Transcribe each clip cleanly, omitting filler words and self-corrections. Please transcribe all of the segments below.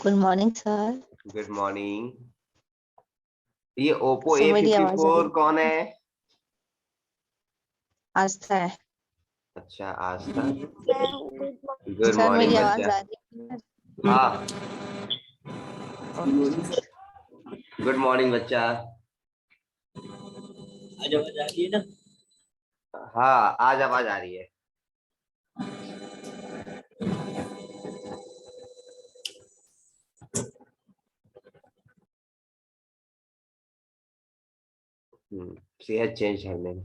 Good morning sir. Good morning. ये Oppo sir मेरी आवाज आ रही A54 कौन है? आस्था है। अच्छा आस्था। गुड सर मॉर्निंग मेरी आवाज बच्चा। आ रही है? हाँ गुड मॉर्निंग बच्चा। आज आवाज आ रही है ना? हाँ आज आवाज आ रही है। सेहत चेंज करने में।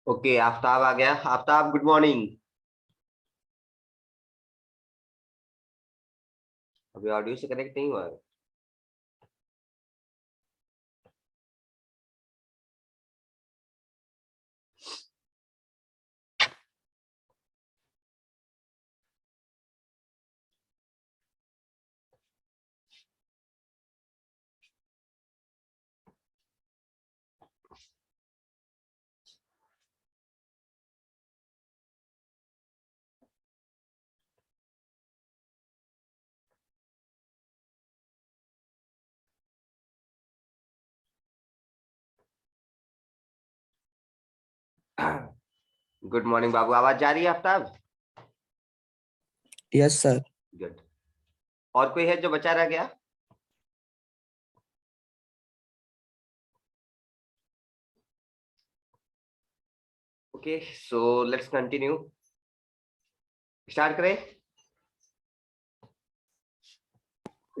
ओके आफ्ताब आ गया। Aftab good morning. अभी ऑडियो से कनेक्ट नहीं हुआ है। गुड मॉर्निंग बाबू, आवाज जा रही है आफ्ताब? Yes sir. गुड। और कोई है जो बचा रह गया? Okay so let's continue. Start करें?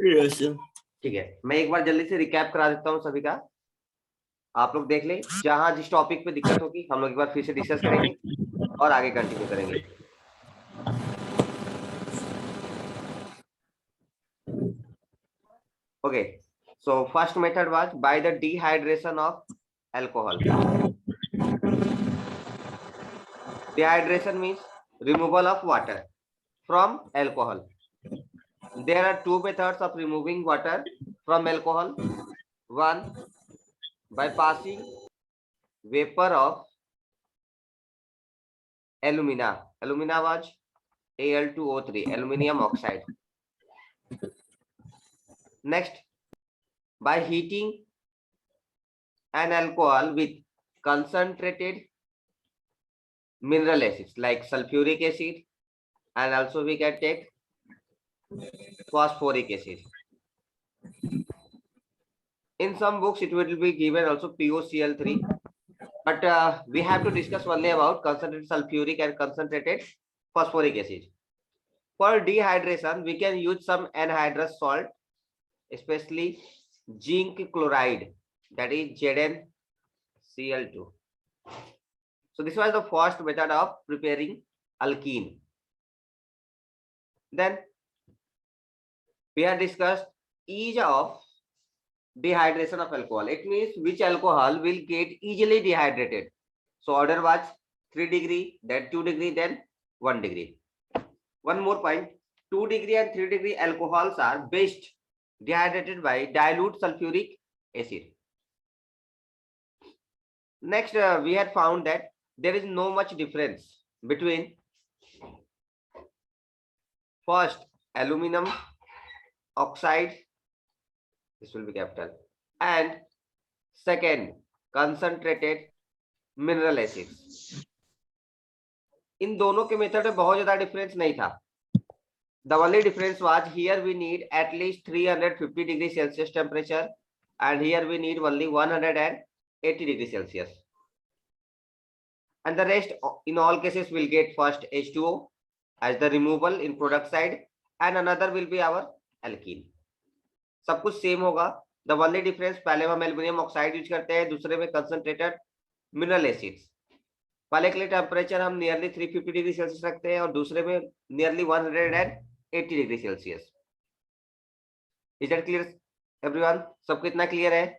Yes sir. ठीक है, मैं एक बार जल्दी से रिकैप करा देता हूँ सभी का। आप लोग देख लें, जहां जिस टॉपिक पे दिक्कत होगी हम लोग एक बार फिर से डिस्कस करेंगे और आगे कंटिन्यू करेंगे। Okay so first method was by the dehydration of alcohol. Dehydration means removal of water from alcohol. There are two methods of removing water from alcohol. One, by passing vapor of alumina. Alumina was Al2O3, aluminium oxide. Next, by heating an alcohol with concentrated mineral acids like sulfuric acid, and also we can take phosphoric acid. In some books it will be given also POCl3, but we have to discuss only about concentrated sulfuric and concentrated phosphoric acid. For dehydration we can use some anhydrous salt, especially zinc chloride, that is ZnCl2. So this was the first method of preparing alkene. Then we have discussed ease of dehydration of alcohol. It means which alcohol will get easily dehydrated. So order was 3 degree, then 2 degree, then 1 degree. One more point, 2 degree and 3 degree alcohols are best dehydrated by dilute sulfuric acid. Next we had found that there is no much difference between first aluminum oxide, this will be capital, and second concentrated mineral acids. इन दोनों के method में बहुत ज्यादा difference नहीं था. The only difference was here we need at least 350 degree Celsius temperature, and here we need only 180 degree Celsius. And the rest in all cases will get first H2O as the removal in product side, and another will be our alkene. सब कुछ same होगा. The only difference, पहले हम aluminium oxide use करते हैं, दूसरे में concentrated mineral acids. पहले के लिए टेम्परेचर हम नियरली 350 डिग्री सेल्सियस रखते हैं और दूसरे में nearly 180 degree Celsius. Is that clear everyone? सबको इतना क्लियर है?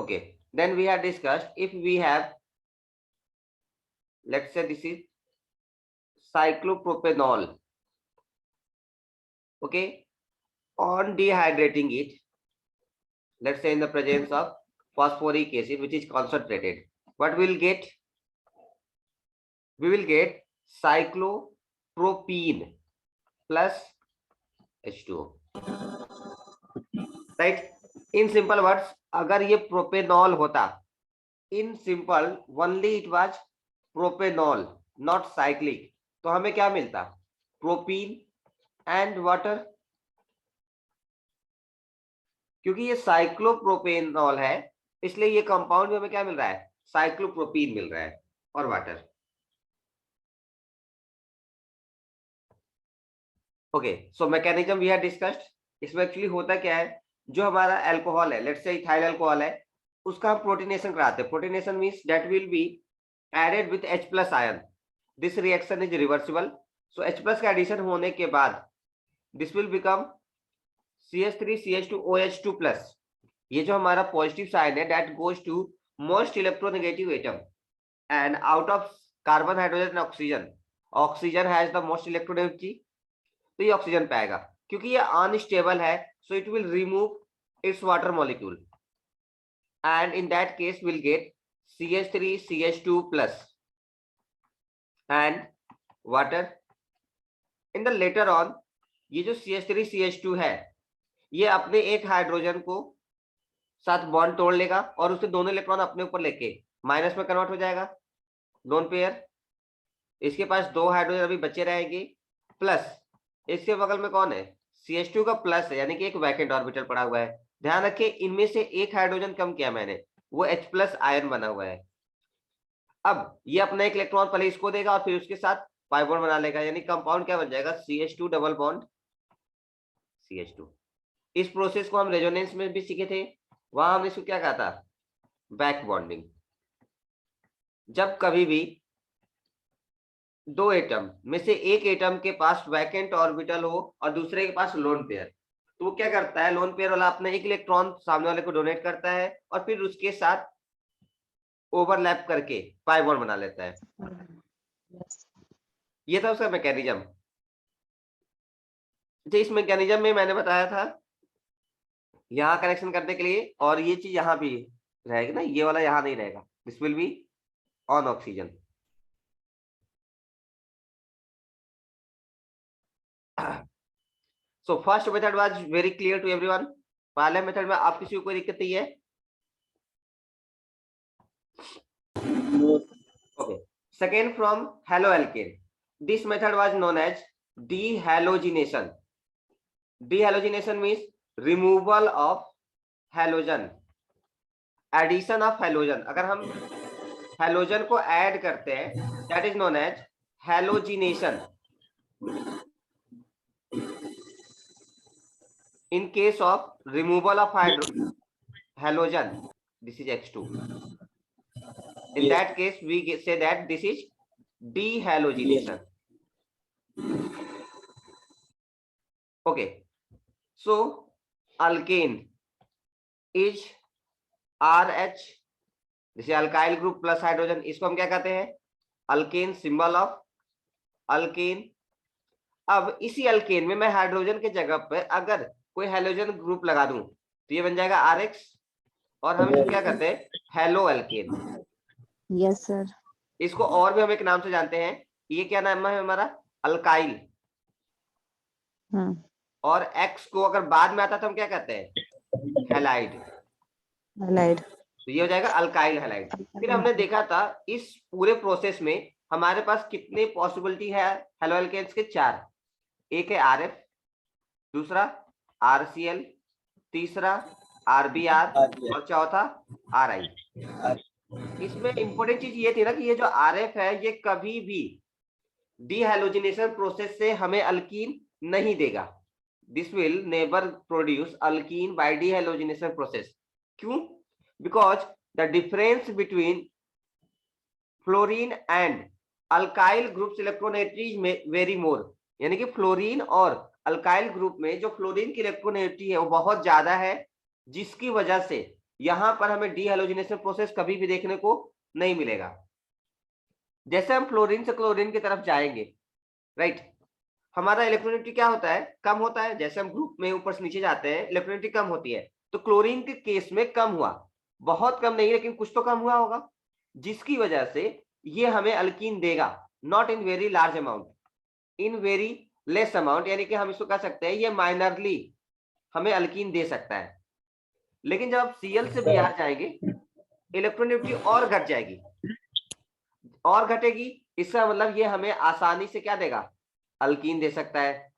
Okay then we have discussed if we have, let's say this is cyclopropanol. Okay, on dehydrating it, let's say in the presence of phosphoric acid which is concentrated, what we'll get? we will get cyclopropene plus H2O, right? In simple words, अगर ये propanol होता, in simple only it was propanol not cyclic, तो हमें क्या मिलता? Propene and water. क्योंकि ये साइक्लोप्रोपेनॉल है इसलिए ये कंपाउंड में हमें क्या मिल रहा है? साइक्लोप्रोपीन मिल रहा है और water. Okay, so mechanism we have discussed. इसमें एक्चुअली होता क्या है, जो हमारा अल्कोहल है, लेट्स से इथाइल अल्कोहल है, उसका हम प्रोटीनेशन कराते हैं। Protonation means that will be added with H+ ion. This reaction is reversible, so H+ का एडिशन होने के बाद दिस विल बिकम CH3CH2OH2+। ये जो हमारा पॉजिटिव साइन है that goes to most electronegative atom and out of carbon, hydrogen and oxygen, oxygen has the most electronegativity, तो ये ऑक्सीजन पे आएगा। क्योंकि ये अनस्टेबल है so it will remove its water molecule and in that case we'll get CH3CH2+ and water. in the later on ये जो CH3CH2 है ये अपने एक हाइड्रोजन को साथ बॉन्ड तोड़ लेगा और उससे दोनों इलेक्ट्रॉन अपने ऊपर लेके माइनस में कन्वर्ट हो जाएगा, लोन पेयर। इसके पास 2 हाइड्रोजन अभी बचे रहेंगे, प्लस इसके बगल में कौन है? CH2 का प्लस है, यानी कि एक वैकेंट ऑर्बिटल पड़ा हुआ है। ध्यान रखिए इनमें से एक हाइड्रोजन कम किया मैंने, वो H+ आयन बना हुआ है। अब ये अपना एक इलेक्ट्रॉन पहले इसको देगा और फिर उसके साथ पाई बॉन्ड बना लेगा, यानी कंपाउंड क्या बन जाएगा? CH2 double bond CH2। इस प्रोसेस को हम रेजोनेंस में भी सीखे थे, वहां हमने इसको क्या कहा था? Back bonding. जब कभी भी 2 एटम में से एक एटम के पास वैकेंट ऑर्बिटल हो और दूसरे के पास लोन पेयर, तो वो क्या करता है? लोन पेयर वाला अपना एक इलेक्ट्रॉन सामने वाले को डोनेट करता है और फिर उसके साथ ओवरलैप करके पाई बॉन्ड बना लेता है। ये था उसका मैकेनिज्म। इस मैकेनिज्म में मैंने बताया था यहाँ कनेक्शन करने के लिए, और ये चीज यहाँ भी रहेगी ना, ये वाला यहाँ नहीं रहेगा, this will be on oxygen. So first method was very clear to everyone. पहले मेथड में आप किसी को कोई दिक्कत नहीं है? Okay. Second from haloalkane. This method was known as dehalogenation. Dehalogenation means removal of halogen, addition of halogen. अगर हम halogen को ऐड करते हैं that is known as halogenation. In case of removal of halogen, this is H2. In that case, we say that this is dehalogenation. Okay. So alkane is RH. This is alkyl group plus hydrogen. इसको हम क्या कहते हैं? alkane, symbol of alkane. अब इसी alkane में मैं hydrogen के जगह पे अगर कोई हेलोजन ग्रुप लगा दूं तो ये बन जाएगा RH, और हम इसको क्या करते हैं? Hello alkane. Yes sir. इसको और भी हम एक नाम से जानते हैं, ये क्या नाम है हमारा? अल्काइल। और X को अगर बाद में आता तो हम क्या कहते हैं? हैलाइड। हैलाइड, तो ये हो जाएगा अल्काइल हैलाइड। फिर हमने देखा था इस पूरे प्रोसेस में हमारे पास कितने पॉसिबिलिटी है हेलो अल्केन्स के? 4। एक है RF, दूसरा RCl, तीसरा RBr और चौथा RI। इसमें इंपॉर्टेंट चीज ये थी ना कि ये जो RF है ये कभी भी डिहैलोजिनेशन प्रोसेस से हमें अल्कीन नहीं देगा। This will never produce alkene by dehalogenation process. क्यों? Because the difference between fluorine and alkyl groups electronegativity में वेरी मोर, यानी कि फ्लोरीन और अल्काइल ग्रुप में जो फ्लोरीन की इलेक्ट्रोनेगेटिविटी है वो बहुत ज्यादा है, जिसकी वजह से यहां पर हमें डिहैलोजिनेशन प्रोसेस कभी भी देखने को नहीं मिलेगा। जैसे हम फ्लोरीन से क्लोरीन की तरफ जाएंगे, राइट, हमारा इलेक्ट्रोनेगेटिविटी क्या होता है? कम होता है। जैसे हम ग्रुप में ऊपर से नीचे जाते हैं इलेक्ट्रोनेगेटिविटी कम होती है, तो क्लोरीन के केस में कम हुआ, बहुत कम नहीं लेकिन कुछ तो कम हुआ होगा, जिसकी वजह से ये हमें अल्कीन देगा। Not in very large amount, in very less amount, यानी कि हम इसको कह सकते हैं ये माइनरली हमें अल्कीन दे सकता है। लेकिन जब आप Cl से Br जाएंगे इलेक्ट्रोनेगेटिविटी और घट जाएगी, और घटेगी, इसका मतलब ये हमें आसानी से क्या देगा, अल्कीन दे सकता है।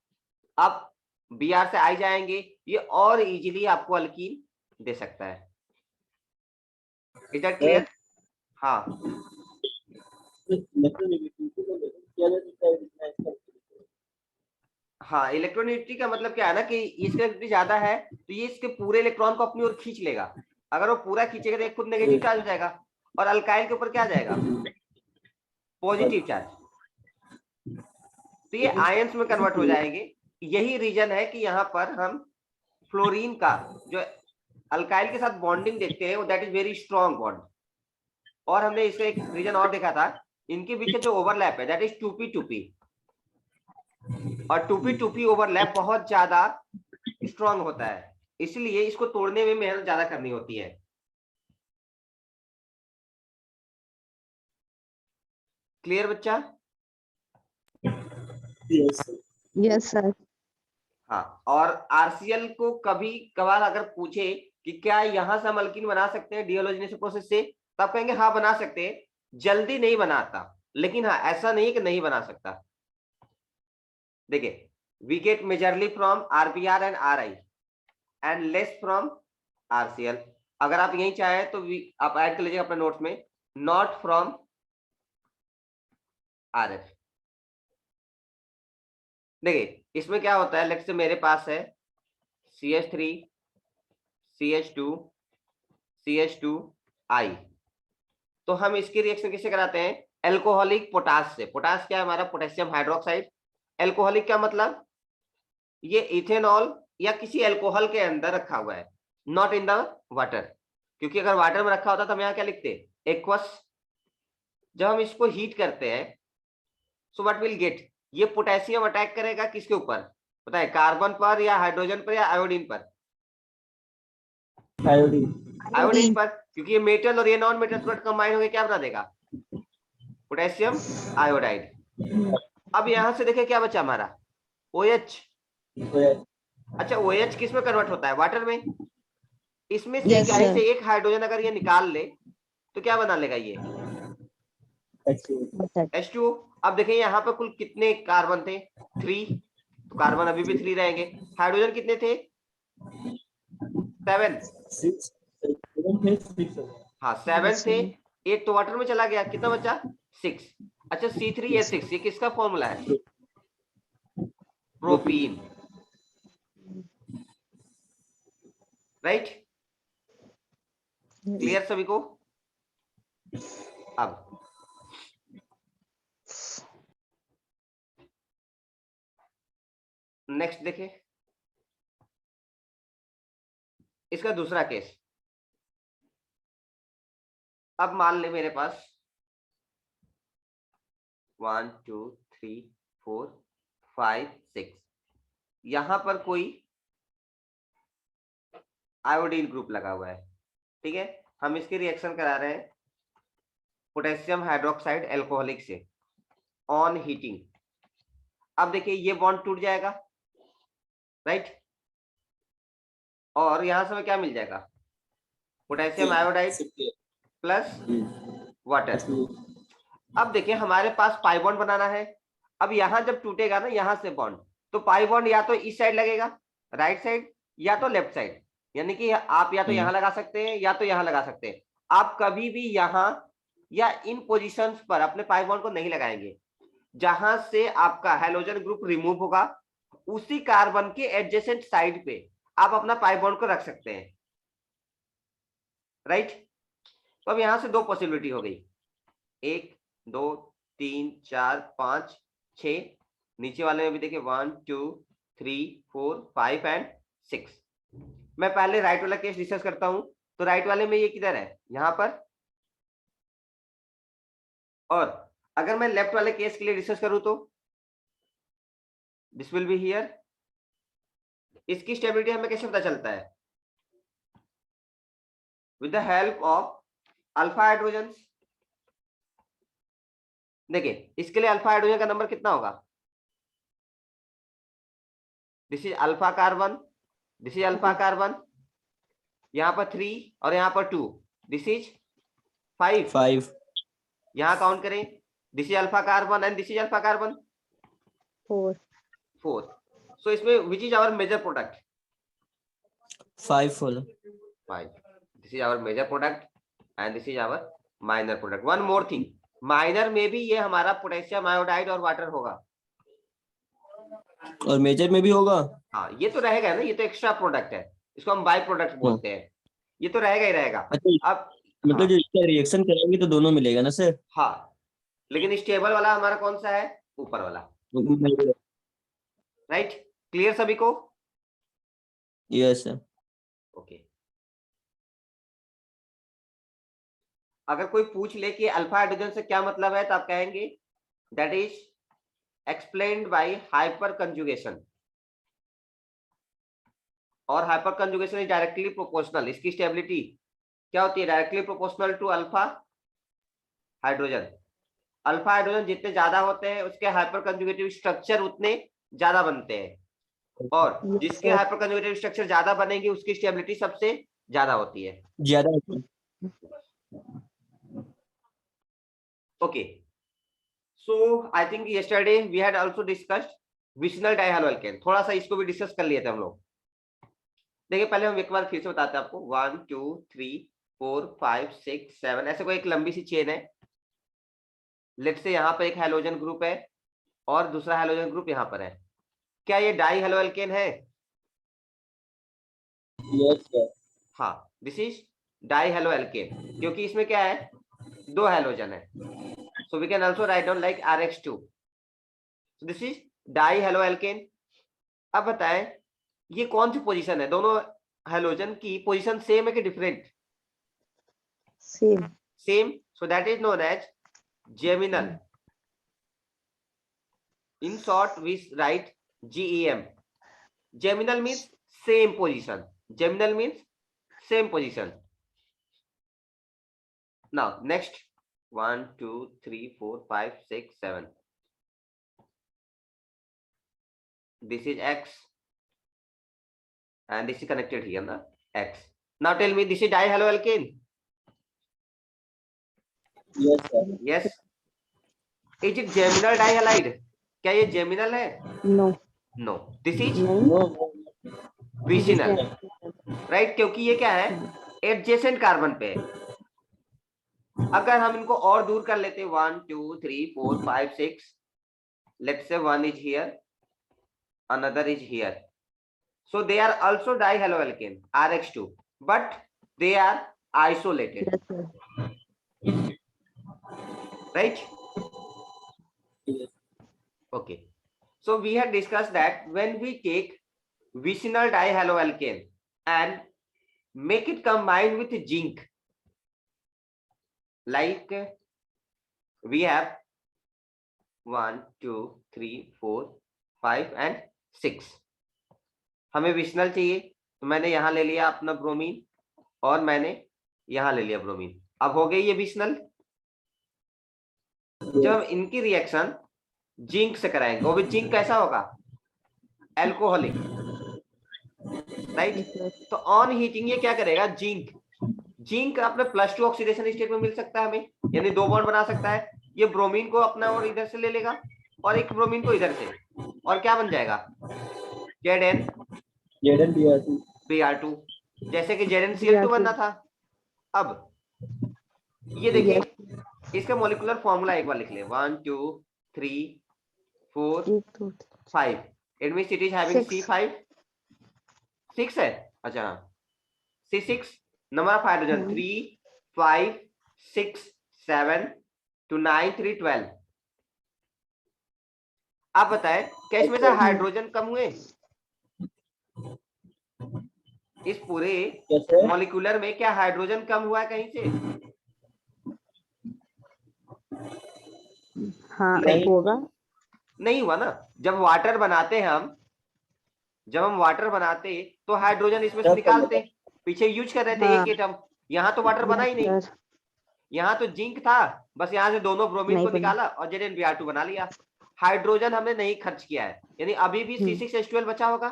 अब Br से I जाएंगे, ये और इजीली आपको अल्कीन दे सकता है। Is that clear? हाँ, हाँ, इलेक्ट्रोनेगेटिविटी का मतलब क्या है ना कि इसकी इलेक्ट्रिसिटी ज्यादा है तो ये इसके पूरे इलेक्ट्रॉन को अपनी ओर खींच लेगा। अगर वो पूरा खींचेगा तो एक खुद नेगेटिव चार्ज हो जाएगा, और अल्काइल के ऊपर क्या आ जाएगा, पॉजिटिव चार्ज, तो ये आयंस में कन्वर्ट हो जाएंगे। यही रीजन है कि यहाँ पर हम फ्लोरीन का जो अल्काइल के साथ बॉन्डिंग देखते हैं वो that is very strong bond. और हमने इसका एक रीजन और देखा था, इनके बीच जो ओवरलैप है दैट इज 2p2p, और 2p2p ओवरलैप बहुत ज्यादा स्ट्रॉन्ग होता है, इसलिए इसको तोड़ने में मेहनत ज्यादा करनी होती है। क्लियर बच्चा? Yes sir. हाँ, और आरसीएल को कभी कभार अगर पूछे कि क्या यहां से हम अल्कीन बना सकते हैं डिओलोजिनेशन प्रोसेस से, तब कहेंगे हाँ बना सकते हैं, जल्दी नहीं बनाता, लेकिन हाँ ऐसा नहीं है कि नहीं बना सकता। देखिए, we get majorly from RBr and RI and less from RCl. अगर आप यही चाहें तो आप ऐड कर लीजिएगा अपने नोट्स में, नॉट फ्रॉम आरएफ। देखिए इसमें क्या होता है, लेट्स से मेरे पास है CH3 CH2 CH2I, तो हम इसकी रिएक्शन किससे कराते हैं, एल्कोहलिक पोटास से। पोटास क्या है हमारा, पोटेशियम हाइड्रोक्साइड। एल्कोहलिक क्या मतलब, ये इथेनॉल या किसी एल्कोहल के अंदर रखा हुआ है, नॉट इन द वाटर, क्योंकि अगर वाटर में रखा होता तो हम यहाँ क्या लिखते, एक्वस। जब हम इसको हीट करते हैं सो व्हाट विल गेट, ये पोटेशियम अटैक करेगा किसके ऊपर, पता है, कार्बन पर या हाइड्रोजन पर या आयोडीन पर, आयोडीन पर, क्योंकि ये मेटल और ये नॉन मेटल तुरंत कंबाइन होकर क्या बना देगा, पोटेशियम आयोडाइड। अब यहां से देखें क्या बचा हमारा, OH। अच्छा, OH किस में कन्वर्ट होता है, वाटर में। इसमें से यस कहीं सर। से एक हाइड्रोजन अगर ये निकाल ले तो क्या बना लेगा ये H2O। अब देखिए यहाँ पर कुल कितने कार्बन थे, 3, तो कार्बन अभी भी 3 रहेंगे। हाइड्रोजन कितने थे, 7, हाँ 7 थे, एक तो वाटर में चला गया, कितना बचा, 6। अच्छा C3H6 ये किसका फॉर्मूला है, प्रोपीन, राइट? क्लियर सभी को? अब नेक्स्ट देखें, इसका दूसरा केस। अब मान ले मेरे पास 1 2 3 4 5 6, यहां पर कोई आयोडीन ग्रुप लगा हुआ है, ठीक है। हम इसकी रिएक्शन करा रहे हैं पोटेशियम हाइड्रोक्साइड एल्कोहलिक से ऑन हीटिंग। अब देखिए ये बॉन्ड टूट जाएगा, राइट, और यहां से हमें क्या मिल जाएगा, पोटेशियम आयोडाइड प्लस वाटर। अब देखिए हमारे पास पाई बॉन्ड बनाना है। अब यहां जब टूटेगा ना यहां से बॉन्ड, तो पाई बॉन्ड या तो इस साइड लगेगा, राइट साइड, या तो लेफ्ट साइड, यानी कि आप या तो यहां लगा सकते हैं या तो यहां लगा सकते हैं। आप कभी भी यहां या इन पोजीशंस पर अपने पाई बॉन्ड को नहीं लगाएंगे। जहां से आपका हैलोजन ग्रुप रिमूव होगा उसी कार्बन के एडजेसेंट साइड पे आप अपना पाई बॉन्ड को रख सकते हैं, राइट। तो अब यहां से दो पॉसिबिलिटी हो गई, 1 2 3 4 5 6, नीचे वाले में भी देखिए 1 2 3 4 5 एंड 6। मैं पहले राइट वाला केस डिस्कस करता हूं, तो राइट वाले में ये किधर है, यहां पर। और अगर मैं लेफ्ट वाले केस के लिए डिस्कस करूं तो दिस विल बी हियर। इसकी स्टेबिलिटी हमें कैसे पता चलता है, with the help of alpha hydrogen, देखिए इसके लिए अल्फा हाइड्रोजन का नंबर कितना होगा? This is alpha carbon, this is alpha carbon, यहाँ पर 3 और यहाँ पर 2, दिस इज 5। 5 यहाँ काउंट करें, this is alpha carbon and this is alpha carbon, 4 4। So इसमें which is our major product? 5 full 5. This is our major product and this is our minor product. One more thing, minor में भी ये हमारा potassium iodide और water होगा। और major में भी होगा। हाँ ये तो रहेगा ना, ये तो एक्स्ट्रा प्रोडक्ट है, इसको हम बाई प्रोडक्ट बोलते हैं, ये तो रहेगा ही रहेगा। अच्छा अब मतलब हाँ, जो इसका रिएक्शन करेंगे तो दोनों मिलेगा ना सर? हाँ लेकिन स्टेबल वाला हमारा कौन सा है? ऊपर वाला, राइट? क्लियर सभी को? Yes sir. ओके। अगर कोई पूछ ले कि अल्फा हाइड्रोजन से क्या मतलब है तो आप कहेंगे that is explained by hyperconjugation, और hyperconjugation is directly proportional, इसकी स्टेबिलिटी क्या होती है? Directly proportional to alpha hydrogen. Alpha hydrogen जितने ज्यादा होते हैं उसके हाइपर कंजुगेटिव स्ट्रक्चर उतने ज्यादा बनते हैं, और जिसके हाइपर कंजुगेटिव स्ट्रक्चर ज्यादा बनेंगे उसकी स्टेबिलिटी सबसे ज्यादा होती है। ज्यादा Okay, so I think yesterday we had also discussed विशनल डाइहालोअल्केन, थोड़ा सा इसको भी डिस्कस कर लिए थे हम लोग। देखिए पहले हम एक बार फिर से बताते हैं आपको, 1 2 3 4 5 6 7 ऐसे कोई एक लंबी सी चेन है। लेट से यहाँ पर एक हाइड्रोजन ग्रुप है और दूसरा हाइड्रोजन ग्रुप यहाँ पर है। क्या ये डाइहालोअल्केन है? Yes sir. हाँ, दिस इज डाइहालोअल्केन, क्योंकि इसमें क्या है? 2 हाइड्रोजन है। So we can also write down like RH2. So this is डाइहालोअल्केन। अब बताएं ये कौन सी पोजीशन है? दोनों हाइड्रोजन की पोजीशन सेम है कि different? Same. Same, so that is known as geminal. In short we write GEM. Geminal means same position. Geminal means same position. Now next, 1 2 3 4 5 6 7. This is X and this is connected here na X. Now tell me, this is dihaloalkane? Yes sir. Yes. Is it geminal dihalide? क्या ये geminal है? No No. This is नहीं vicinal, right? क्योंकि ये क्या है? Adjacent carbon पे है। अगर हम इनको और दूर कर लेते 1 2 3 4 5 6, let's say one is here, another is here, so they are also dihaloalkane, RH2, but they are isolated, yes sir. right? Okay, so we had discussed that when we take vicinal dihaloalkane and make it combined with zinc, like we have 1 2 3 4 5 and 6, हमें विशनल चाहिए तो मैंने यहां ले लिया अपना bromine और मैंने यहां ले लिया ब्रोमीन। अब हो गई ये विशनल। जब हम इनकी रिएक्शन जिंक से कराएंगे, वो भी जिंक कैसा होगा? Alcoholic, right? तो ऑन हीटिंग ये क्या करेगा? जिंक अपने +2 ऑक्सीडेशन स्टेट में मिल सकता है हमें, यानी 2 बॉन्ड बना सकता है। ये ब्रोमीन को अपना और इधर से ले लेगा और एक ब्रोमीन को इधर से, और क्या बन जाएगा? ZnBr2, जैसे कि ZnCl2 बनना था। अब ये देखिए इसका मॉलिक्यूलर फॉर्मूला एक बार लिख ले, 1 2 3 4 5, it means it is having C5, 6 है। अच्छा हाँ, C6, number of hydrogen 3 5 6 7 to 9 3 12। आप बताएं क्या इसमें से हाइड्रोजन कम हुए? इस पूरे मॉलिक्यूलर में क्या हाइड्रोजन कम हुआ है कहीं से? हाँ नहीं होगा। नहीं हुआ ना। जब वाटर बनाते हैं हम, जब हम वाटर बनाते तो हाइड्रोजन इसमें से निकालते, पीछे यूज कर रहे थे एक एटम, यहाँ तो वाटर बना ही नहीं। यहाँ तो जिंक था, बस यहाँ से दोनों ब्रोमीन नहीं को बना। निकाला और ZnBr2 बना लिया। हाइड्रोजन हमने नहीं खर्च किया है, यानी अभी भी C6H12 बचा होगा,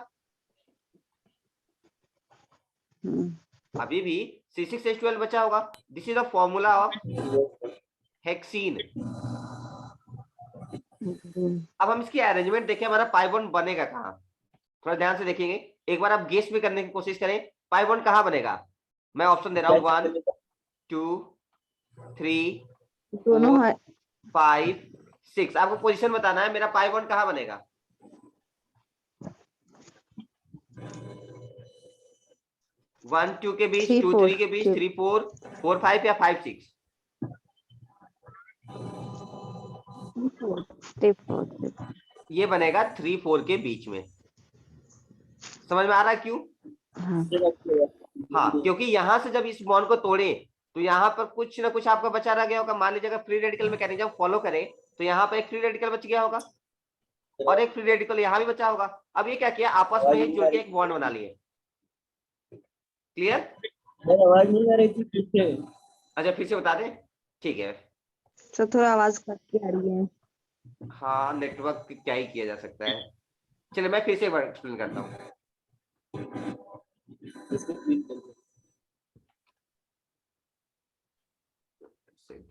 अभी भी C6H12 बचा होगा। This is the formula of hexene. अब हम इसकी अरेंजमेंट देखें, हमारा पाई बॉन्ड बनेगा कहाँ, थोड़ा ध्यान से देखेंगे। एक बार आप गेस भी करने की कोशिश करें, पाई बॉन्ड कहाँ बनेगा। मैं ऑप्शन दे रहा हूँ 1 2 3 दोनों 4 5 6। आपको पोजीशन बताना है, मेरा पाई बॉन्ड कहाँ बनेगा। वन टू के बीच, 2 3 के बीच, 3 4 4 5 या 5 6। 3 4 ये बनेगा 3 4 के बीच में। समझ में आ रहा है क्यों। हाँ, क्योंकि यहां से जब इस बॉन्ड को तोड़े तो यहाँ पर कुछ ना कुछ आपका बचा रह गया होगा। मान लीजिए अगर फ्री रेडिकल मैकेनिज्म फॉलो करें तो यहाँ पर एक फ्री रेडिकल बच गया होगा और एक फ्री रेडिकल यहाँ भी बचा होगा। अब ये क्या किया, आपस में जुड़ के एक बॉन्ड बना लिए। क्लियर। आवाज नहीं आ रही थी पीछे। अच्छा फिर से बता दें, ठीक है। सर थोड़ा आवाज कट के आ रही है। हाँ, नेटवर्क क्या ही किया जा सकता है। चलिए मैं फिर से एक्सप्लेन करता हूँ।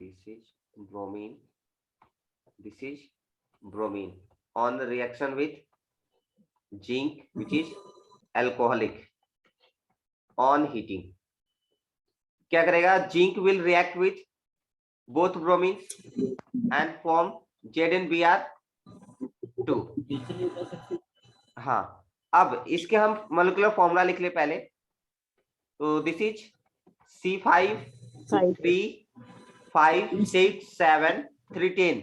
This is bromine, this is bromine on reaction with zinc which is alcoholic on heating. क्या करेगा, zinc will react with both bromines and form ZnBr2. हाँ, अब इसके हम मोलिकुलर फॉर्मूला लिख ले पहले। तो this is C5H3 5 6 7 3 10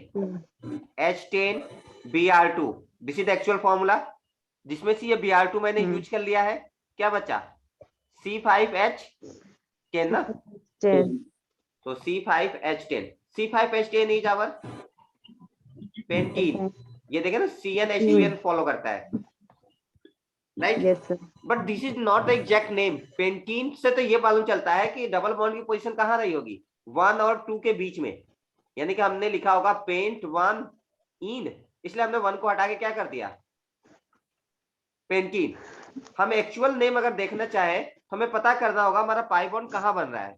H10Br2। This is actual formula, जिसमें से ये Br2 मैंने यूज कर लिया है। क्या बचा, C5H10 ना, तो C5H10 C5H10 is our pentene. ये देखे ना, CnH2n फॉलो करता है, right. Yes sir. But this is not the exact name. Pentene से तो ये मालूम चलता है कि डबल बॉन्ड की पोजीशन कहाँ रही होगी, 1 और 2 के बीच में, यानी कि हमने लिखा होगा पेंट 1 इन, इसलिए हमने 1 को हटा के क्या कर दिया, पेंटीन। हम एक्चुअल नेम अगर देखना चाहे तो हमें पता करना होगा हमारा पाई बॉन्ड कहाँ बन रहा है,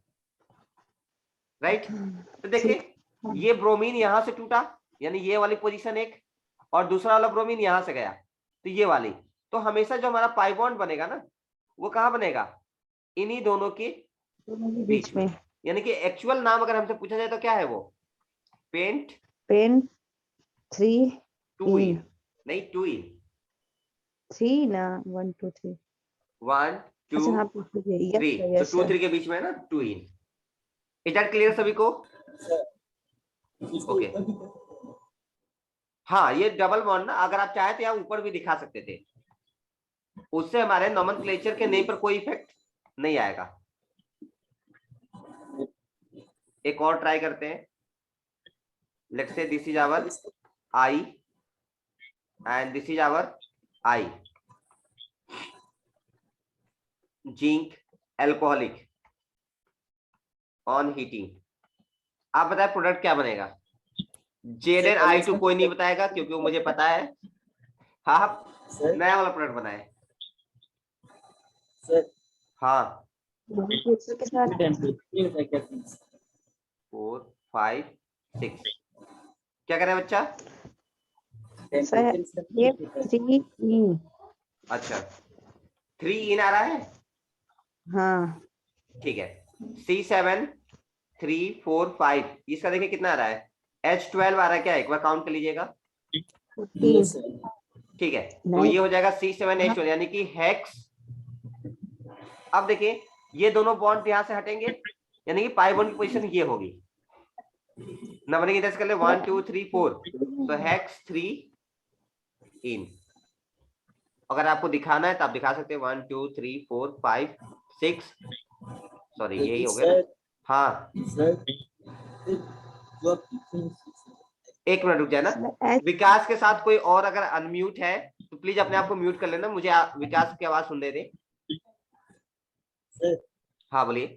राइट। तो देखिए ये ब्रोमीन यहां से टूटा, यानी ये वाली पोजीशन एक, और दूसरा वाला ब्रोमीन यहां से गया, तो ये वाली। तो हमेशा जो हमारा पाई बॉन्ड बनेगा ना, वो कहाँ बनेगा, इन्हीं दोनों के बीच में। यानी कि एक्चुअल नाम अगर हमसे पूछा जाए तो क्या है वो, पेंट 3 2 इन, नहीं 2 इन, 3 ना 1 2 3 1 2 अच्छा हाँ 3 3, तो 2 3 के बीच में है ना 2 इन। इज दैट क्लियर सभी को। ओके हाँ, ये डबल बॉन्ड ना अगर आप चाहे तो यहाँ ऊपर भी दिखा सकते थे, उससे हमारे नोमेनक्लेचर के नेम पर कोई इफेक्ट नहीं आएगा। एक और ट्राई करते हैं। Let's say this is our I and this is our I. Zinc alcoholic on heating. आप बताए प्रोडक्ट क्या बनेगा। ZnI2 कोई नहीं बताएगा क्योंकि वो मुझे पता है। आप नया वाला प्रोडक्ट बनाए। हाँ 4 5 6 क्या करे बच्चा, ये 3 इन। अच्छा 3 इन आ रहा है, हाँ ठीक है। C7 3 4 5 इसका देखिए कितना आ रहा है, H12 आ रहा है क्या, एक बार काउंट कर लीजिएगा। ठीक है, तो ये हो जाएगा C7H12 यानी कि हेक्स। अब देखिए ये दोनों बॉन्ड यहाँ से हटेंगे, यानी कि पाई बॉन्ड की पोजीशन ये होगी। नंबरिंग इधर से कर ले 1 2 3 4, तो हेक्स 3 इन। अगर आपको दिखाना है तो आप दिखा सकते हैं 1 2 3 4 5 6, सॉरी यही हो गया। हाँ एक मिनट रुक जाए ना, विकास के साथ कोई और अगर अनम्यूट है तो प्लीज अपने आप को म्यूट कर लेना, मुझे विकास की आवाज सुन दे। हाँ बोलिए।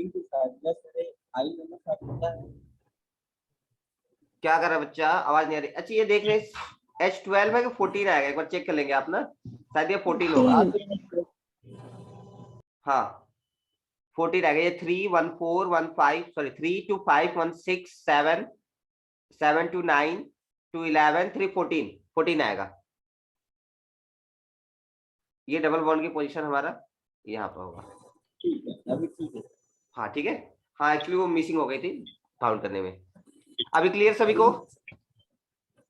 वर्किंग के साथ प्लस मेरे आई नंबर साथ होता है। क्या कर रहा है बच्चा, आवाज नहीं आ रही। अच्छा ये देख रहे H12 है कि 14 आएगा, एक बार चेक कर लेंगे आप ना, शायद ये 14 होगा। हाँ 14 आएगा। ये 3 1 4 1 5 सॉरी 3 2 5 1 6 7 7 2 9 2 11 3 14 आएगा। ये डबल बॉन्ड की पोजीशन हमारा यहाँ पर होगा। ठीक है, अभी ठीक है। हाँ ठीक है। हाँ एक्चुअली वो मिसिंग हो गई थी काउंट करने में। अभी क्लियर सभी को?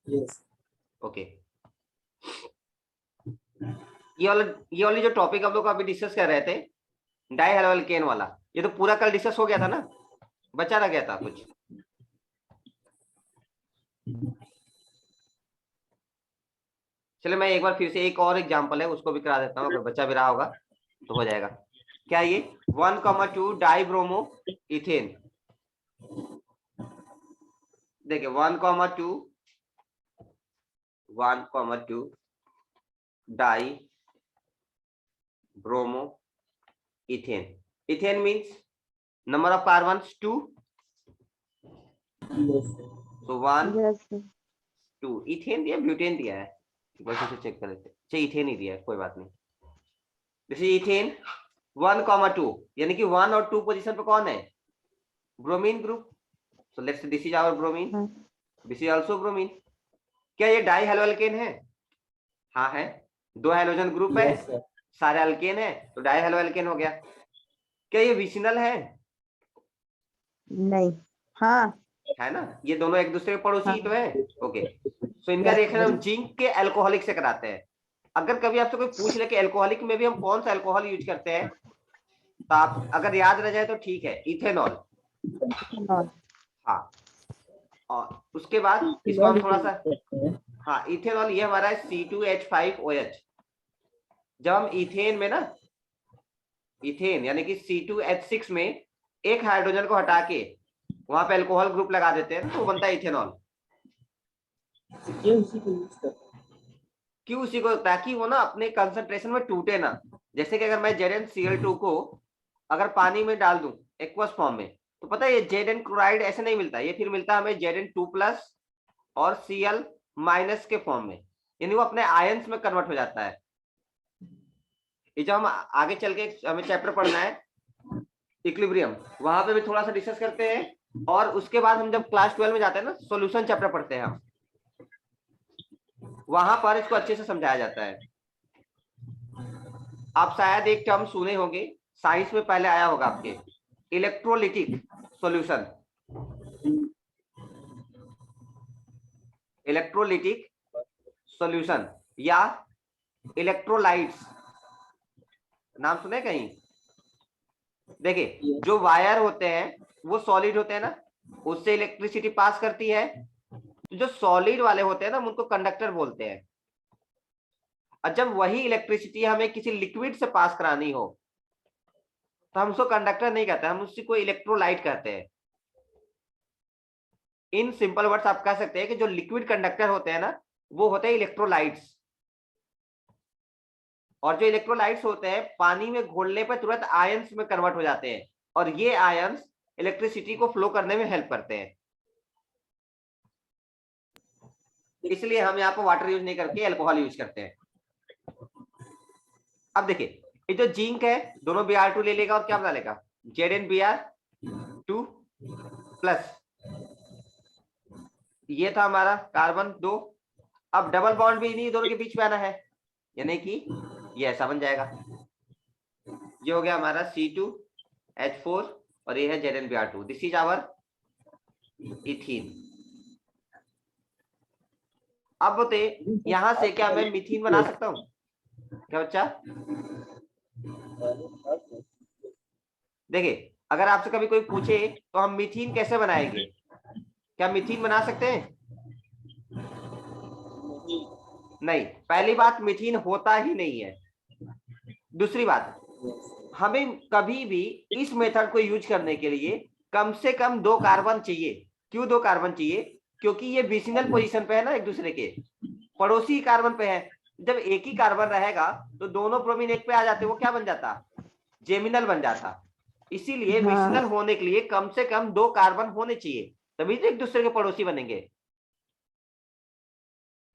यस। ओके। ये वाली जो टॉपिक हम लोग अभी डिस्कस कर रहे थे डाई हेलो एल्केन वाला, ये तो पूरा कल डिस्कस हो गया था ना, बचा रह गया था कुछ। चलो मैं एक बार फिर से एक और एग्जांपल है उसको भी करा देता हूँ, अगर बच्चा भी रहा होगा तो हो जाएगा। क्या ये 1,2 डाइब्रोमो इथेन, देखिए 1,2 die bromo ethane. Ethane means number of carbons 2, so 1 yes 2। Ethane दिया ब्यूटेन दिया है, बस इसे चेक कर लेते हैं। अच्छा इथेन ही दिया है, कोई बात नहीं। दिस इज इथेन 1,2 यानी कि 1 और 2 पोजीशन पे कौन है, bromine group. So let's this is our bromine, हाँ, दिस इज आल्सो ब्रोमीन। क्या ये डाई हेलो एल्केन है? हाँ है, 2 हाइड्रोजन ग्रुप है, यस सर। सारे अल्केन है तो डाई हेलो एल्केन हो गया। क्या ये विसिनल है? नहीं, हाँ है ना, ये दोनों एक दूसरे के पड़ोसी हाँ ही तो है। ओके सो इनका yes रिएक्शन हम जिंक के अल्कोहलिक से कराते हैं। अगर कभी आपसे कोई पूछ ले कि अल्कोहलिक में भी हम कौन सा अल्कोहल यूज करते हैं, तो आप अगर याद रह जाए तो ठीक है, इथेनॉल। ethanol, हाँ और उसके बाद इसको हम थोड़ा सा, हाँ इथेनॉल ये हमारा है C2H5OH। जब हम इथेन में ना, इथेन यानी कि C2H6 में एक हाइड्रोजन को हटा के वहां पे अल्कोहल ग्रुप लगा देते हैं तो बनता है इथेनॉल। ये उसी को यूज करते हैं। क्यों उसी को, ताकि वो ना अपने कंसंट्रेशन में टूटे ना। जैसे कि अगर मैं ZnCl2 को अगर पानी में डाल दूं एक्वस फॉर्म में, तो पता है ये Zn क्लोराइड ऐसे नहीं मिलता, ये फिर मिलता है हमें Zn2+ और Cl- के फॉर्म में, यानी वो अपने आयंस में कन्वर्ट हो जाता है। ये जब हम आगे चल के हमें चैप्टर पढ़ना है इक्विलिब्रियम, वहां पे भी थोड़ा सा डिस्कस करते हैं। और उसके बाद हम जब क्लास 12 में जाते हैं ना, सॉल्यूशन चैप्टर पढ़ते हैं हम, वहां पर इसको अच्छे से समझाया जाता है। आप शायद एक टर्म सुने होंगे, साइंस में पहले आया होगा आपके, इलेक्ट्रोलिटिक सॉल्यूशन। इलेक्ट्रोलिटिक सॉल्यूशन या इलेक्ट्रोलाइट्स, नाम सुने कहीं? देखिए जो वायर होते हैं वो सॉलिड होते हैं ना, उससे इलेक्ट्रिसिटी पास करती है। तो जो सॉलिड वाले होते हैं ना उनको कंडक्टर बोलते हैं। और जब वही इलेक्ट्रिसिटी हमें किसी लिक्विड से पास करानी हो तो हम उसको कंडक्टर नहीं कहते, हम उसी को इलेक्ट्रोलाइट कहते हैं। इन सिंपल वर्ड्स आप कह सकते हैं कि जो लिक्विड कंडक्टर होते हैं ना वो होते हैं इलेक्ट्रोलाइट्स। और जो इलेक्ट्रोलाइट्स होते हैं पानी में घोलने पर तुरंत आयंस में कन्वर्ट हो जाते हैं, और ये आयंस इलेक्ट्रिसिटी को फ्लो करने में हेल्प करते हैं। इसलिए हम यहाँ पर वाटर यूज नहीं करके अल्कोहल यूज करते हैं। अब देखिए ये जो जिंक है दोनों Br2 ले लेगा और क्या बना लेगा, ZnBr2+। ये था हमारा कार्बन 2। अब डबल बॉन्ड भी इन्हीं दोनों के बीच में आना है, यानी कि ये ऐसा बन जाएगा। ये हो गया हमारा C2H4 और ये है ZnBr2। This is our ethene. अब बोते यहां से क्या मैं मीथीन बना सकता हूं क्या बच्चा? देखिए अगर आपसे कभी कोई पूछे तो हम मीथीन कैसे बनाएंगे, क्या मीथीन बना सकते हैं? नहीं, पहली बात मीथीन होता ही नहीं है। दूसरी बात, हमें कभी भी इस मेथड को यूज करने के लिए कम से कम 2 कार्बन चाहिए। क्यों 2 कार्बन चाहिए? क्योंकि ये विसिनल पोजीशन पे है ना, एक दूसरे के पड़ोसी कार्बन पे है। जब एक ही कार्बन रहेगा तो दोनों ब्रोमीन एक पे आ जाते, वो क्या बन जाता, जेमिनल बन जाता। इसीलिए हाँ। विशनल होने के लिए कम से कम 2 कार्बन होने चाहिए, तभी तो एक दूसरे के पड़ोसी बनेंगे।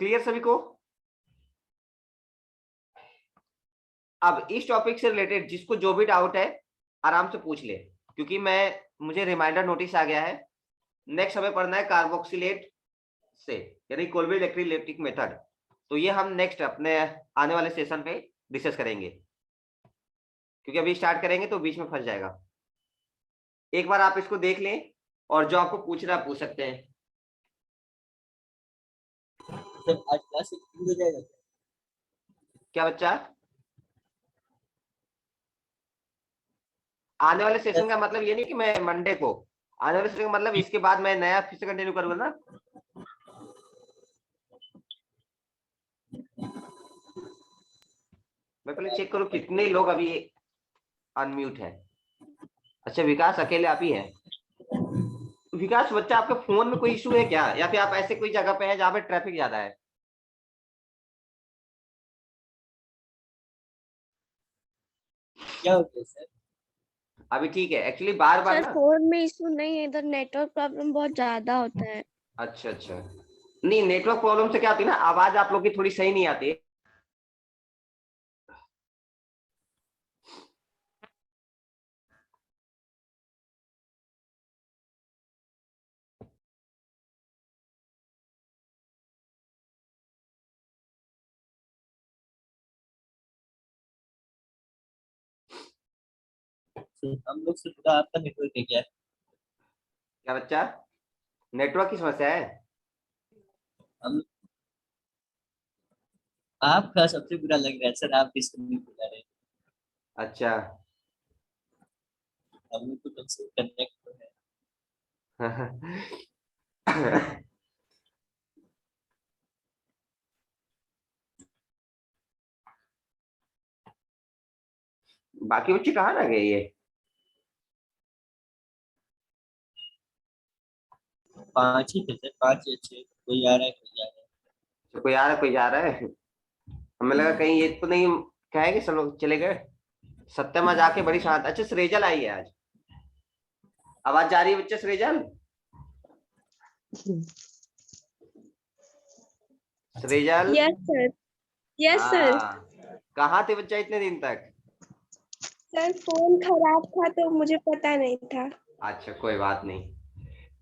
क्लियर सभी को? अब इस टॉपिक से रिलेटेड जिसको जो भी डाउट है आराम से पूछ ले, क्योंकि मुझे रिमाइंडर नोटिस आ गया है, नेक्स्ट हमें पढ़ना है कार्बोक्सिलेट से, यानी कोल्बे इलेक्ट्रोलाइटिक मेथड। तो ये हम नेक्स्ट अपने आने वाले सेशन पे डिस्कस करेंगे, क्योंकि अभी स्टार्ट करेंगे तो बीच में फंस जाएगा। एक बार आप इसको देख लें और जो आपको पूछना है पूछ सकते हैं। सर आज क्लास हो जाएगा? क्या बच्चा? आने वाले सेशन का मतलब ये नहीं कि मैं मंडे को, आने वाले सेशन का मतलब इसके बाद मैं नया फिर से कंटिन्यू करूंगा ना। मैं पहले चेक करूं कितने लोग अभी अनम्यूट है। अच्छा विकास अकेले आप ही है। विकास बच्चा आपके फोन में कोई इशू है क्या, या फिर आप ऐसे कोई जगह पे है जहाँ पे ट्रैफिक ज्यादा है? क्या होता है सर? अभी ठीक है, एक्चुअली बार बार सर ना। फोन में इशू नहीं है, इधर नेटवर्क प्रॉब्लम बहुत ज्यादा होता है। अच्छा अच्छा, नहीं नेटवर्क प्रॉब्लम से क्या होती है ना, आवाज आप लोग की थोड़ी सही नहीं आती। हम लोग से पूरा आपका नेटवर्क है क्या? क्या बच्चा, नेटवर्क की समस्या है? हम आपका सबसे बुरा लग रहा है सर, आप डिस्कनेक्ट बुला रहे हैं। अच्छा हम लोग तो कम से कनेक्ट तो है। बाकी बच्चे कहाँ रह गए ये? 5 ही थे सर, 5 या 6, कोई आ रहा है कोई जा रहा है। कोई आ रहा है कोई जा रहा है, हमें लगा कहीं ये तो नहीं कहेंगे सब लोग चले गए। सत्यमा जाके बड़ी शांत। अच्छा सरेजल आई है आज, आवाज जा रही है बच्चे? सरेजल, सरेजल। Yes sir. Yes sir. हाँ, कहाँ थे बच्चा इतने दिन तक? सर फोन खराब था तो मुझे पता नहीं था। अच्छा कोई बात नहीं,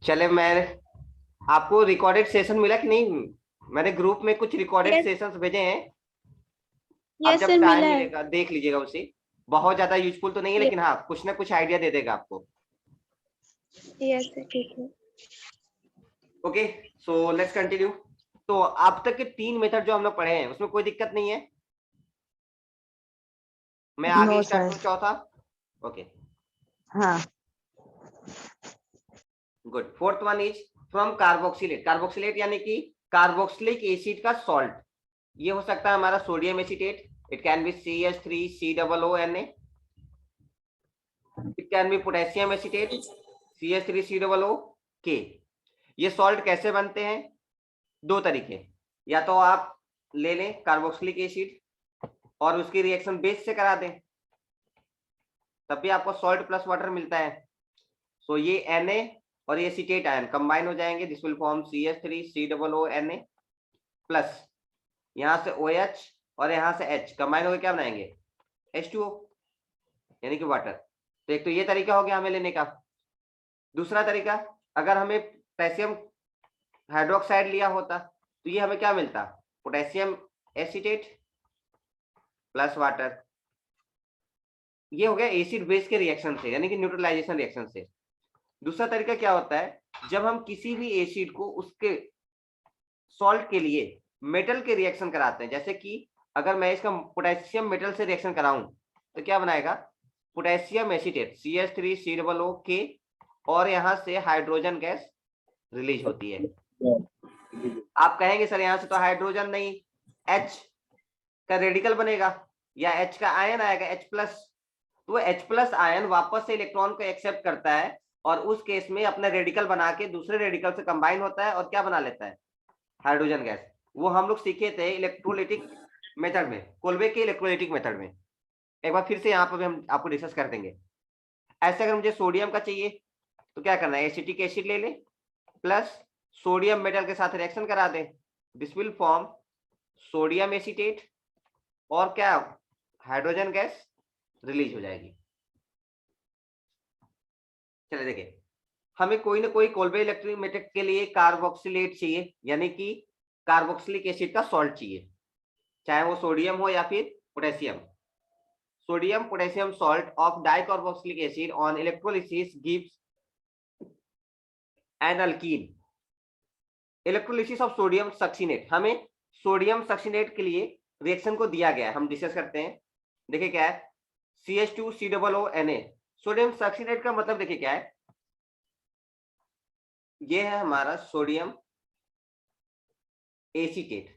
चले मैं आपको रिकॉर्डेड सेशन मिला कि नहीं? मैंने ग्रुप में कुछ रिकॉर्डेड यस सेशंस भेजे हैं, आप यस जब सर, टाइम मिला है। मिलेगा देख लीजिएगा उसे। बहुत ज्यादा यूजफुल तो नहीं है, लेकिन हाँ कुछ ना कुछ आइडिया दे देगा आपको। यस सर ठीक है। Okay so let's continue. तो अब तक के 3 मेथड जो हम लोग पढ़े हैं उसमें कोई दिक्कत नहीं है? मैं आगे नो स्टार्ट सर। करूँ चौथा? ओके हाँ। Good. Fourth one is from carboxylate. Carboxylate यानी कि कार्बोक्सिलिक एसिड का सॉल्ट। ये हो सकता है हमारा sodium acetate, it can be CH3COONA, it can be potassium acetate CH3COOK। ये सॉल्ट कैसे बनते हैं? 2 तरीके, या तो आप ले लें कार्बोक्सिलिक एसिड और उसकी रिएक्शन बेस से करा दें, तब भी आपको सॉल्ट प्लस वाटर मिलता है। सो ये Na और ये एसीटेट आयन कंबाइन हो जाएंगे, this will form CH3COONA plus यहाँ से OH और यहाँ से H कंबाइन होकर क्या बनाएंगे? H2O यानी कि वाटर। तो एक तो ये तरीका हो गया हमें लेने का। दूसरा तरीका, अगर हमें पोटेशियम हाइड्रोक्साइड लिया होता तो ये हमें क्या मिलता? Potassium acetate plus water. ये हो गया एसिड बेस के रिएक्शन से, यानी कि न्यूट्रलाइजेशन रिएक्शन से। दूसरा तरीका क्या होता है, जब हम किसी भी एसिड को उसके सॉल्ट के लिए मेटल के रिएक्शन कराते हैं, जैसे कि अगर मैं इसका पोटेशियम मेटल से रिएक्शन कराऊं तो क्या बनाएगा? पोटेशियम एसीटेट CH3COOK, और यहाँ से हाइड्रोजन गैस रिलीज होती है। आप कहेंगे सर यहाँ से तो हाइड्रोजन नहीं, H का रेडिकल बनेगा या H का आयन आएगा H+। तो H+ आयन वापस से इलेक्ट्रॉन को एक्सेप्ट करता है और उस केस में अपना रेडिकल बना के दूसरे रेडिकल से कंबाइन होता है और क्या बना लेता है? Hydrogen gas. वो हम लोग सीखे थे इलेक्ट्रोलाइटिक मेथड में, कोल्बे के इलेक्ट्रोलाइटिक मेथड में। एक बार फिर से यहाँ पर हम आपको डिस्कस कर देंगे। ऐसे अगर मुझे सोडियम का चाहिए तो क्या करना है, एसिटिक एसिड ले ले प्लस सोडियम मेटल के साथ रिएक्शन करा दे, this will form sodium acetate और क्या हाइड्रोजन गैस रिलीज हो जाएगी। चलिए देखिए, हमें कोई ना कोई कोलबे इलेक्ट्रोमेटिक के लिए कार्बोक्सिलेट चाहिए, यानी कि कार्बोक्सिलिक एसिड का सॉल्ट चाहिए, चाहे वो सोडियम हो या फिर potassium. Sodium potassium salt of dicarboxylic acid on electrolysis gives an alkyne. Electrolysis of sodium succinate, हमें सोडियम सक्सिनेट के लिए रिएक्शन को दिया गया है, हम डिस्कस करते हैं। देखिए क्या है, CH2COO Na। सोडियम सक्सिनेट का मतलब देखिए क्या है, ये है हमारा सोडियम एसीटेट,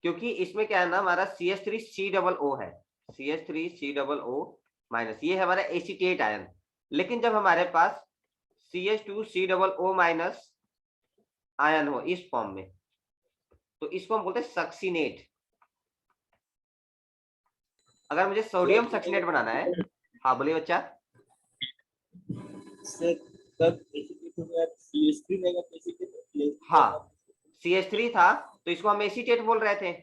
क्योंकि इसमें क्या है ना, हमारा CH3COO है, CH3COO माइनस, ये है हमारा एसीटेट आयन। लेकिन जब हमारे पास CH2COO माइनस आयन हो इस फॉर्म में, तो इसको हम बोलते हैं सक्सिनेट। अगर मुझे सोडियम सक्सिनेट बनाना है, हाँ बोलिए बच्चा। सर तब एसीटेट हो गया, CH3 रहेगा तो एसीटेट, हाँ CH3 था तो इसको हम एसीटेट बोल रहे थे,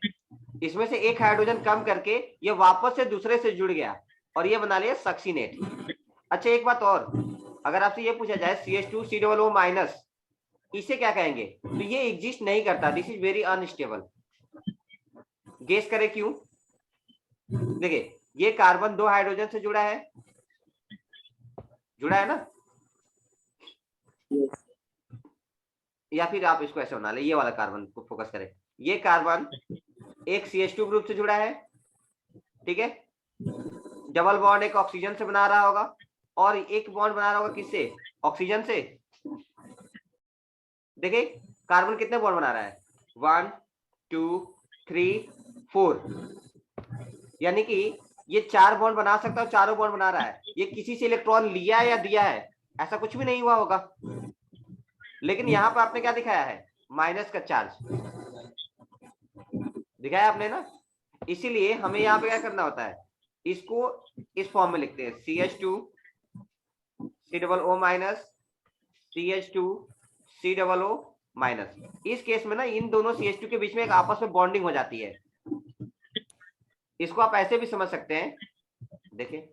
इसमें से एक हाइड्रोजन कम करके ये वापस से दूसरे से जुड़ गया और ये बना लिया सक्सिनेट। अच्छा एक बात और, अगर आपसे ये पूछा जाए CH2COO माइनस, इसे क्या कहेंगे, तो ये एग्जिस्ट नहीं करता, this is very unstable. Guess करें क्यों? देखिए ये कार्बन 2 हाइड्रोजन से जुड़ा है, जुड़ा है ना, या फिर आप इसको ऐसे बना ले, ये वाला कार्बन को फोकस करें, ये कार्बन एक CH2 ग्रुप से जुड़ा है, ठीक है, डबल बॉन्ड एक ऑक्सीजन से बना रहा होगा और एक बॉन्ड बना रहा होगा किससे, ऑक्सीजन से। देखिए कार्बन कितने बॉन्ड बना रहा है, 1 2 3 4, यानी कि ये 4 बॉन्ड बना सकता है, चारों बॉन्ड बना रहा है, ये किसी से इलेक्ट्रॉन लिया है या दिया है, ऐसा कुछ भी नहीं हुआ होगा। लेकिन यहाँ पर आपने क्या दिखाया है, माइनस का चार्ज दिखाया आपने ना, इसीलिए हमें यहाँ पे क्या करना होता है, इसको इस फॉर्म में लिखते हैं CH2COO माइनस CH2COO माइनस। इस केस में ना इन दोनों CH2 के बीच में एक आपस में बॉन्डिंग हो जाती है, इसको आप ऐसे भी समझ सकते हैं, देखिए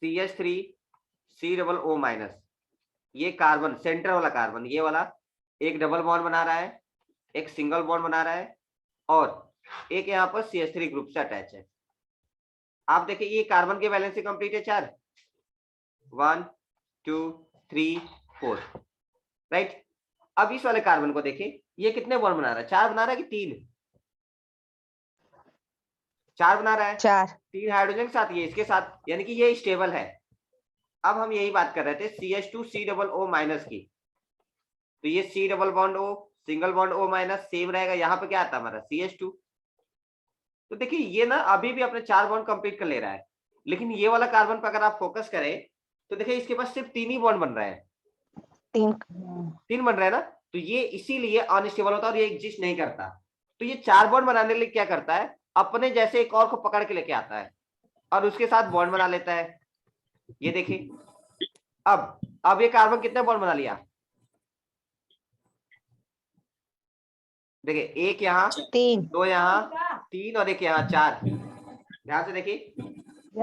CH3COO माइनस, ये कार्बन सेंटर वाला कार्बन, ये वाला एक डबल बॉन्ड बना रहा है, एक सिंगल बॉन्ड बना रहा है और एक यहाँ पर CH3 ग्रुप से अटैच है। आप देखिए ये कार्बन की वैलेंसी कंप्लीट है 4, 1 2 3 4, राइट। अब इस वाले कार्बन को देखिए, ये कितने बॉन्ड बना रहा है, 4 बना रहा है कि 3, 4 बना रहा है, 4 3 हाइड्रोजन के साथ ये इसके साथ, यानी कि ये स्टेबल है। अब हम यही बात कर रहे थे CH2COO माइनस की, तो ये C double bond O single bond O minus same रहेगा, यहाँ पे क्या आता है हमारा CH2। तो देखिए ये ना अभी भी अपने 4 बॉन्ड कंप्लीट कर ले रहा है, लेकिन ये वाला कार्बन पर अगर आप फोकस करें तो देखिए इसके पास सिर्फ 3 ही बॉन्ड बन रहे हैं, 3 बन रहे हैं ना, तो ये इसीलिए अनस्टेबल होता है और ये एग्जिस्ट नहीं करता। तो ये 4 बॉन्ड बनाने के लिए क्या करता है, अपने जैसे एक और को पकड़ के लेके आता है और उसके साथ बॉन्ड बना लेता है। ये देखिए अब ये कार्बन कितने बॉन्ड बना लिया, देखिए एक यहाँ 3 दो यहाँ 3 और एक यहाँ 4, ध्यान से देखिए,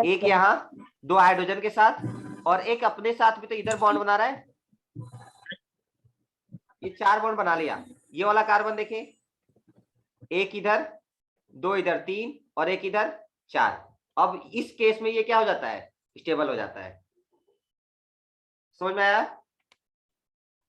एक यहाँ 2 हाइड्रोजन के साथ और एक अपने साथ भी तो इधर बॉन्ड बना रहा है, ये 4 बॉन्ड बना लिया। ये वाला कार्बन देखिए, एक इधर 2 इधर 3 और एक इधर 4। अब इस केस में ये क्या हो जाता है, स्टेबल हो जाता है। समझ में आया?